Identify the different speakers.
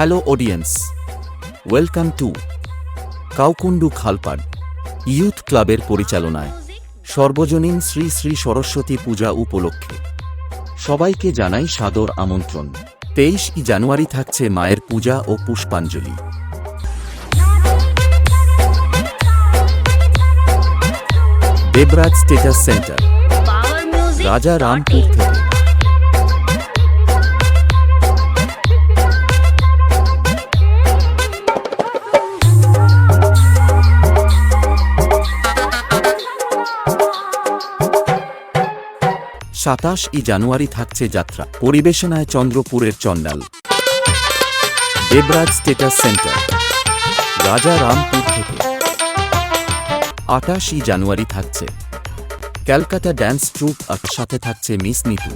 Speaker 1: Hello audience, welcome to Kaukundu Khalpar youth ক্লাবের পরিচালনায় সর্বজনীন শ্রী শ্রী সরস্বতী পূজা উপলক্ষে সবাইকে জানাই সাদর আমন্ত্রণ। 23 জানুয়ারি থাকছে মায়ের পূজা ও পুষ্পাঞ্জলি। দেবরাজ স্টেটাস সেন্টার, রাজা রামপুর থেকে। সাতাশ জানুয়ারি থাকছে যাত্রা, পরিবেশনায় চন্দ্রপুরের চণ্ডাল। দেবরাজ স্টেটাস সেন্টার, রাজা রামপুর থেকে। 28 জানুয়ারি থাকছে ক্যালকাটা ড্যান্স ট্রুপ, আর সাথে থাকছে মিস নিতু।